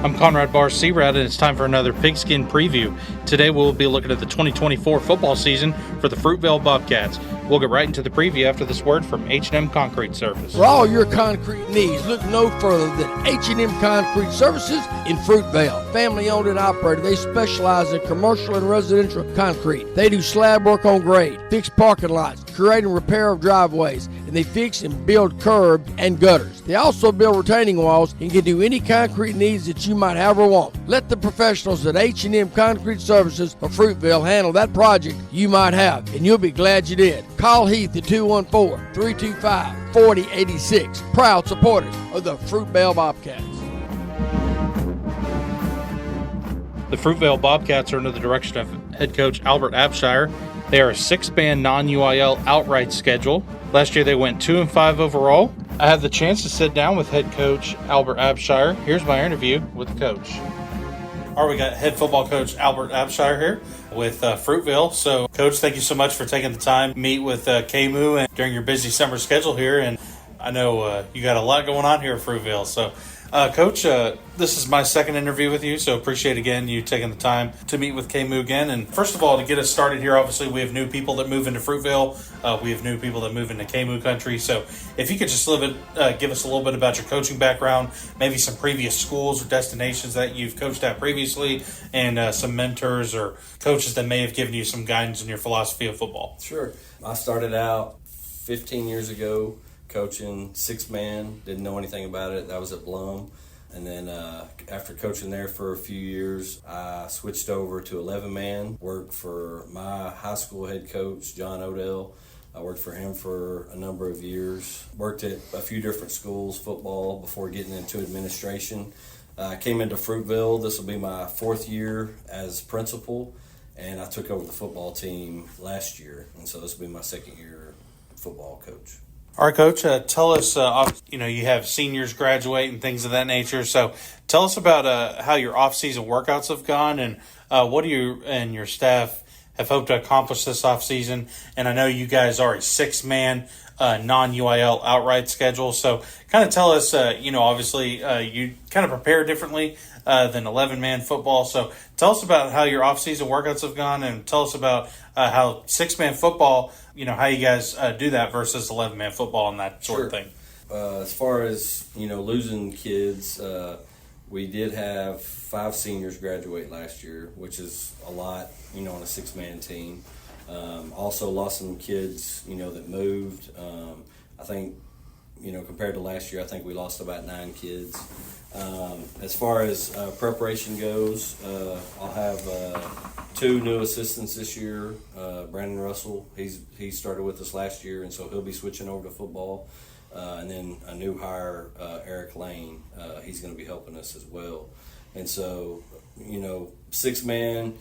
I'm Conrad Barr Searat, and it's time for another Pigskin preview. Today we'll be looking at the 2024 football season for the Fruitvale Bobcats. We'll get right into the preview after this word from H&M Concrete Service. For all your concrete needs, look no further than H&M Concrete Services in Fruitvale. Family owned and operated, they specialize in commercial and residential concrete. They do slab work on grade, fix parking lots, create and repair of driveways, and they fix and build curbs and gutters. They also build retaining walls and can do any concrete needs that you might have or want. Let the professionals at H&M Concrete Services of Fruitvale handle that project you might have, and you'll be glad you did. Call Heath at 214-325-4086. Proud supporters of the Fruitvale Bobcats. The Fruitvale Bobcats are under the direction of head coach Albert Abshire. They are a 6-man non-UIL outright schedule. Last year they went 2-5 overall. I had the chance to sit down with head coach Albert Abshire. Here's my interview with the coach. All right, we got head football coach Albert Abshire here with Fruitvale. So, Coach, thank you so much for taking the time to meet with KMU and during your busy summer schedule here. And I know you got a lot going on here at Fruitvale. So, Coach, this is my second interview with you, so appreciate, again, you taking the time to meet with KMU again. And first of all, to get us started here, obviously, we have new people that move into Fruitvale. We have new people that move into KMU country. So if you could just give us a little bit about your coaching background, maybe some previous schools or destinations that you've coached at previously, and some mentors or coaches that may have given you some guidance in your philosophy of football. Sure. I started out 15 years ago coaching 6-man, didn't know anything about it. That was at Blum. And then after coaching there for a few years, I switched over to 11-man, worked for my high school head coach, John Odell. I worked for him for a number of years, worked at a few different schools, football, before getting into administration. I came into Fruitvale. This will be my 4th year as principal, and I took over the football team last year. And so this will be my 2nd year football coach. All right, Coach, tell us, you have seniors graduate and things of that nature. So tell us about how your off-season workouts have gone, and what do you and your staff have hoped to accomplish this off-season. And I know you guys are a 6-man non-UIL outright schedule. So kind of tell us, obviously you kind of prepare differently than 11-man football. So tell us about how your off-season workouts have gone, and tell us about how 6-man football, how you guys do that versus 11-man football and that sort of thing. As far as, losing kids, we did have 5 seniors graduate last year, which is a lot, on a 6-man team. Also lost some kids, that moved. I think, compared to last year, I think we lost about 9 kids. As far as preparation goes, I'll have 2 new assistants this year. Brandon Russell, he started with us last year, and so he'll be switching over to football. And then a new hire, Eric Lane, he's going to be helping us as well. And so, 6-man,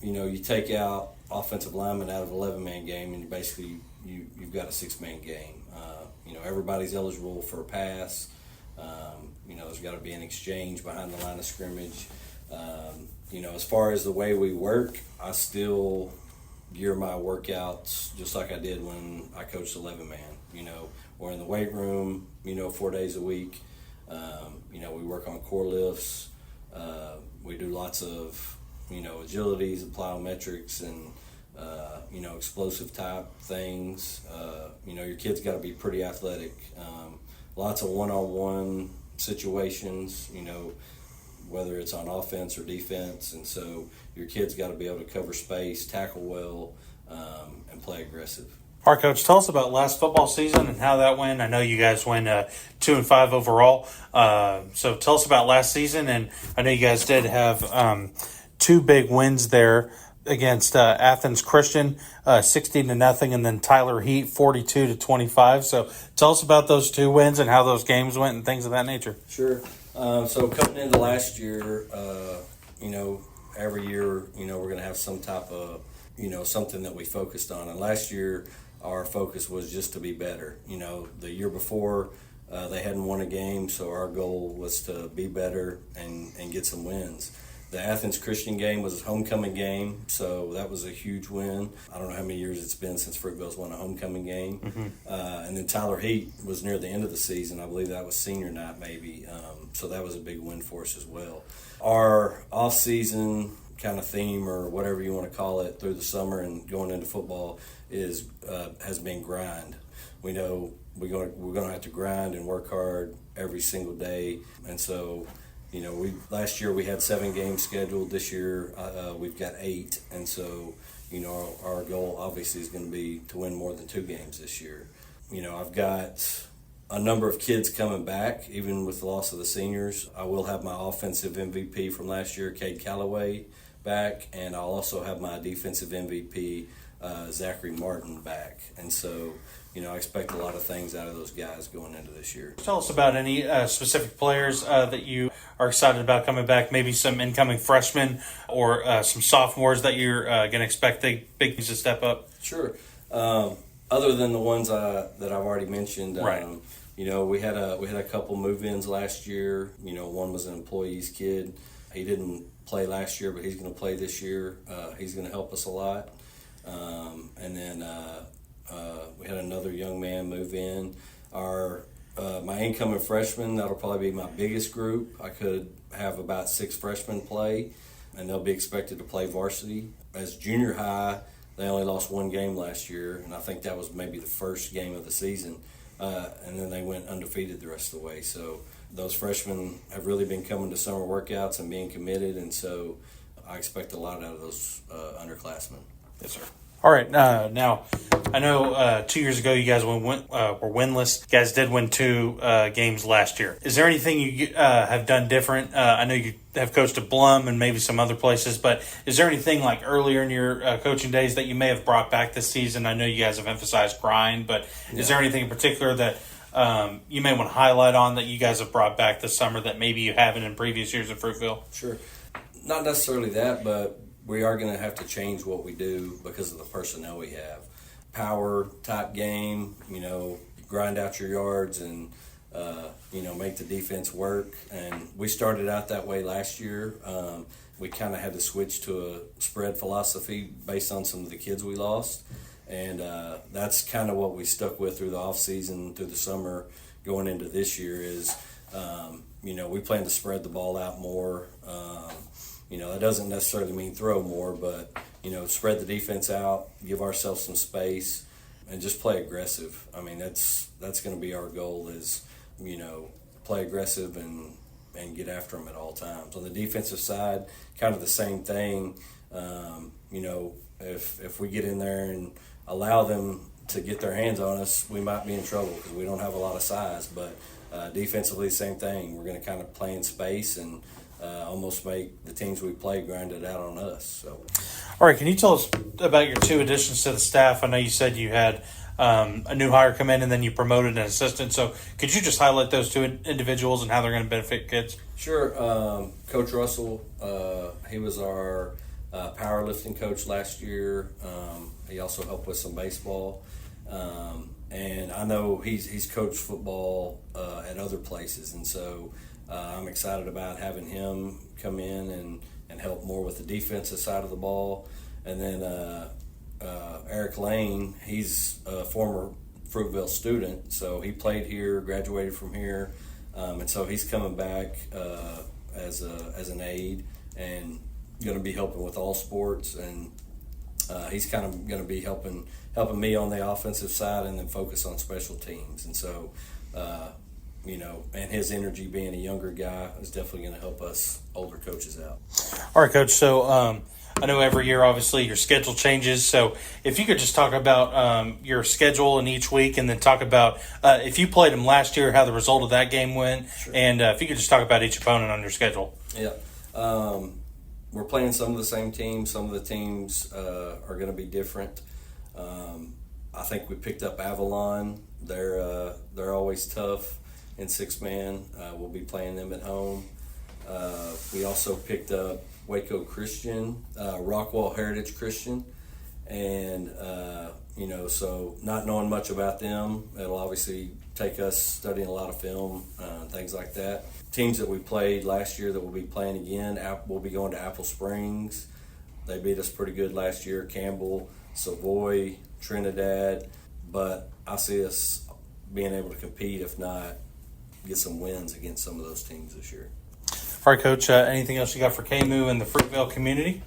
you take out offensive linemen out of an 11-man game, and basically you've got a 6-man game. Everybody's eligible for a pass. There's got to be an exchange behind the line of scrimmage. As far as the way we work, I still gear my workouts just like I did when I coached 11-man. We're in the weight room, 4 days a week. We work on core lifts. We do lots of, agilities and plyometrics and, explosive type things. Your kid's got to be pretty athletic. Lots of one-on-one situations, whether it's on offense or defense. And so your kid's got to be able to cover space, tackle well, and play aggressive. All right, Coach, tell us about last football season and how that went. I know you guys went 2-5 overall. So tell us about last season. And I know you guys did have 2 big wins there against Athens Christian, 16-0, and then Tyler Heat, 42-25. So tell us about those 2 wins and how those games went and things of that nature. Sure. So coming into last year, every year, we're going to have some type of, something that we focused on. And last year, our focus was just to be better. The year before, they hadn't won a game, so our goal was to be better and get some wins. The Athens Christian game was a homecoming game, so that was a huge win. I don't know how many years it's been since Fruitvale's won a homecoming game. And then Tyler Heat was near the end of the season. I believe that was senior night maybe. So that was a big win for us as well. Our off-season kind of theme, or whatever you want to call it, through the summer and going into football has been grind. We know we're going to have to grind and work hard every single day. And so, last year we had 7 games scheduled. This year we've got 8. And so, our goal obviously is going to be to win more than 2 games this year. I've got a number of kids coming back, even with the loss of the seniors. I will have my offensive MVP from last year, Cade Callaway, back, and I'll also have my defensive MVP, Zachary Martin, back. And so, I expect a lot of things out of those guys going into this year. Tell us about any specific players that you are excited about coming back, maybe some incoming freshmen or some sophomores that you're going to expect big things to step up. Sure. Other than the ones that I've already mentioned, right. We had a couple move-ins last year. One was an employee's kid. He didn't play last year, but he's going to play this year. He's going to help us a lot. And then we had another young man move in. My incoming freshmen, that'll probably be my biggest group. I could have about 6 freshmen play, and they'll be expected to play varsity. As junior high, they only lost 1 game last year, and I think that was maybe the first game of the season. And then they went undefeated the rest of the way. So those freshmen have really been coming to summer workouts and being committed, and so I expect a lot out of those underclassmen. Yes, sir. All right. Now, I know 2 years ago you guys were winless. You guys did win 2 games last year. Is there anything you have done different? I know you have coached at Blum and maybe some other places, but is there anything like earlier in your coaching days that you may have brought back this season? I know you guys have emphasized grind, but is there anything in particular that you may want to highlight on that you guys have brought back this summer that maybe you haven't in previous years at Fruitvale? Sure. Not necessarily that, but we are going to have to change what we do because of the personnel we have. Power type game, grind out your yards and, make the defense work. And we started out that way last year. We kind of had to switch to a spread philosophy based on some of the kids we lost. And that's kind of what we stuck with through the off season, through the summer, going into this year is, we plan to spread the ball out more. That doesn't necessarily mean throw more, but, spread the defense out, give ourselves some space, and just play aggressive. I mean, that's going to be our goal is, play aggressive and get after them at all times. On the defensive side, kind of the same thing. If we get in there and allow them to get their hands on us, we might be in trouble because we don't have a lot of size. But defensively, same thing. We're going to kind of play in space and almost make the teams we play grind it out on us. So, all right, can you tell us about your 2 additions to the staff? I know you said you had a new hire come in and then you promoted an assistant. So could you just highlight those 2 individuals and how they're going to benefit kids? Sure. Coach Russell, he was our powerlifting coach last year. He also helped with some baseball. And I know he's coached football at other places, and so I'm excited about having him come in and help more with the defensive side of the ball. And then Eric Lane, he's a former Fruitvale student, so he played here, graduated from here, and so he's coming back as an aide and going to be helping with all sports, and he's kind of going to be helping me on the offensive side and then focus on special teams. And so, and his energy being a younger guy is definitely going to help us older coaches out. All right, Coach. So I know every year, obviously, your schedule changes. So if you could just talk about your schedule in each week and then talk about if you played them last year, how the result of that game went, sure. And if you could just talk about each opponent on your schedule. Yeah. We're playing some of the same teams. Some of the teams are going to be different. I think we picked up Avalon. They're always tough in 6-man. We'll be playing them at home. We also picked up Waco Christian, Rockwall Heritage Christian, and So not knowing much about them, it'll obviously take us studying a lot of film, things like that. Teams that we played last year that we'll be playing again, we'll be going to Apple Springs. They beat us pretty good last year. Campbell, Savoy, Trinidad. But I see us being able to compete, if not get some wins against some of those teams this year. All right, Coach, anything else you got for KMU and the Fruitvale community?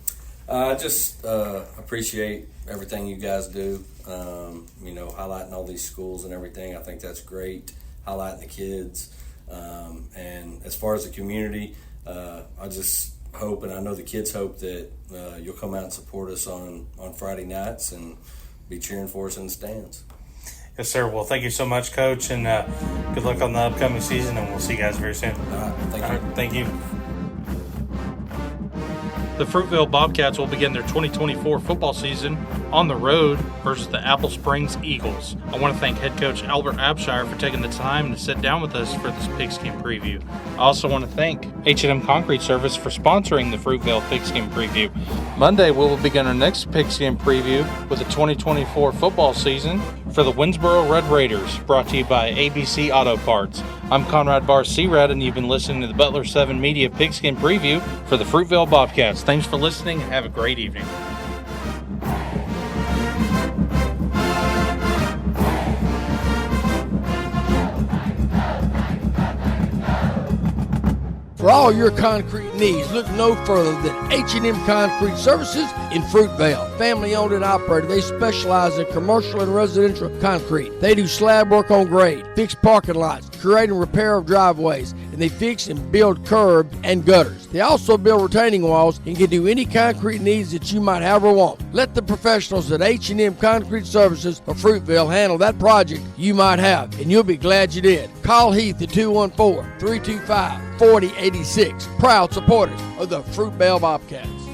I just appreciate everything you guys do, highlighting all these schools and everything. I think that's great, highlighting the kids. And as far as the community, I just hope, and I know the kids hope, that you'll come out and support us on Friday nights and be cheering for us in the stands. Yes, sir. Well, thank you so much, Coach, and good luck on the upcoming season, and we'll see you guys very soon. All right, thank you. All right, thank you. The Fruitvale Bobcats will begin their 2024 football season on the road versus the Apple Springs Eagles. I want to thank head coach Albert Abshire for taking the time to sit down with us for this pigskin preview. I also want to thank H&M Concrete Service for sponsoring the Fruitvale pigskin preview. Monday, we will begin our next pigskin preview with the 2024 football season for the Winsboro Red Raiders, brought to you by ABC Auto Parts. I'm Conrad Barr-Searad, and you've been listening to the Butler 7 Media Pigskin Preview for the Fruitvale Bobcats. Thanks for listening, and have a great evening. For all your concrete needs, look no further than H&M Concrete Services in Fruitvale. Family owned and operated, they specialize in commercial and residential concrete. They do slab work on grade, fix parking lots, create and repair of driveways, and they fix and build curbs and gutters. They also build retaining walls and can do any concrete needs that you might have or want. Let the professionals at H&M Concrete Services of Fruitvale handle that project you might have, and you'll be glad you did. Call Heath at 214-325-4086. Proud supporters of the Fruitvale Bobcats.